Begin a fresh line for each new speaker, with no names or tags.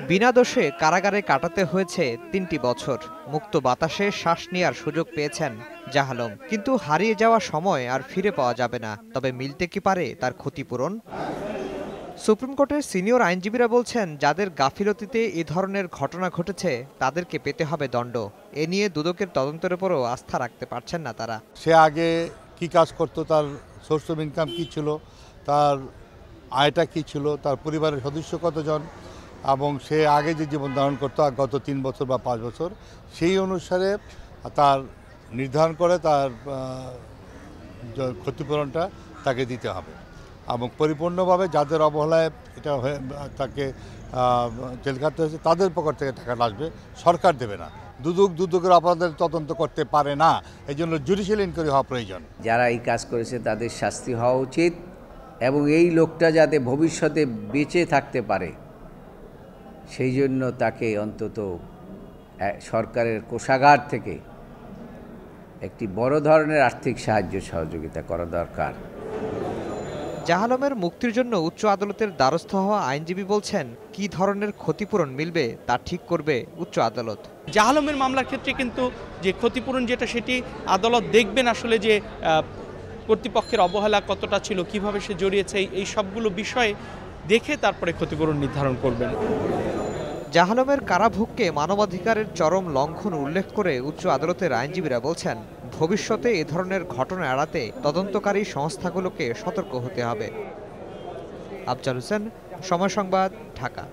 বিনা দোষে কারাগারে কাটাতে হয়েছে ৩টি বছর। মুক্ত বাতাসে শ্বাস নেওয়ার সুযোগ পেয়েছেন জাহালম, কিন্তু হারিয়ে যাওয়া সময় আর ফিরে পাওয়া যাবে না। তবে মিলতে কি পারে তার ক্ষতিপূরণ? সুপ্রিম কোর্টের সিনিয়র আইনজীবীরা বলছেন, যাদের গাফিলতিতে এ ধরনের ঘটনা ঘটেছে তাদেরকে পেতে হবে দণ্ড। এ নিয়ে দুদকের তদন্তের উপরও আস্থা রাখতে পারছেন না তারা।
সে আগে কি কাজ করত, তার সোর্স অফ ইনকাম কী ছিল, তার আয়টা কী ছিল, তার পরিবারের সদস্য কতজন, এবং সে আগে যে জীবন ধারণ করতো গত 3 বছর বা 5 বছর, সেই অনুসারে তার নির্ধারণ করে তার ক্ষতিপূরণটা তাকে দিতে হবে। এবং পরিপূর্ণভাবে যাদের অবহেলায় এটা তাকে জেল খাটতে হয়েছে তাদের পকেট থেকে টাকাটা আসবে, সরকার দেবে না। দুদকের অপরাধের তদন্ত করতে পারে না, এই জন্য জুডিশিয়াল ইনকোয়ারি হওয়া প্রয়োজন।
যারা এই কাজ করেছে তাদের শাস্তি হওয়া উচিত, এবং এই লোকটা যাতে ভবিষ্যতে বেঁচে থাকতে পারে সেই জন্য তাকে অন্তত সরকারের কোষাগার থেকে একটি বড় ধরনের আর্থিক সাহায্য সহযোগিতা করা দরকার।
জাহালমের মুক্তির জন্য উচ্চ আদালতের দ্বারস্থ হওয়া আইনজীবী বলছেন, কি ধরনের ক্ষতিপূরণ মিলবে তা ঠিক করবে উচ্চ আদালত।
জাহালমের মামলার ক্ষেত্রে কিন্তু যে ক্ষতিপূরণ যেটা, সেটি আদালত দেখবেন আসলে যে কর্তৃপক্ষের অবহেলা কতটা ছিল, কিভাবে সে জড়িয়েছে, এই সবগুলো বিষয়ে দেখে তারপরে ক্ষতিপূরণ নির্ধারণ করবেন।
জাহালমের কারাভোগকে মানবাধিকারের চরম লঙ্ঘন উল্লেখ করে উচ্চ আদালতের আইনজীবীরা বলছেন, ভবিষ্যতে এ ধরনের ঘটনা এড়াতে তদন্তকারী সংস্থাগুলোকে সতর্ক হতে হবে। আফজাল হোসেন, সময় সংবাদ, ঢাকা।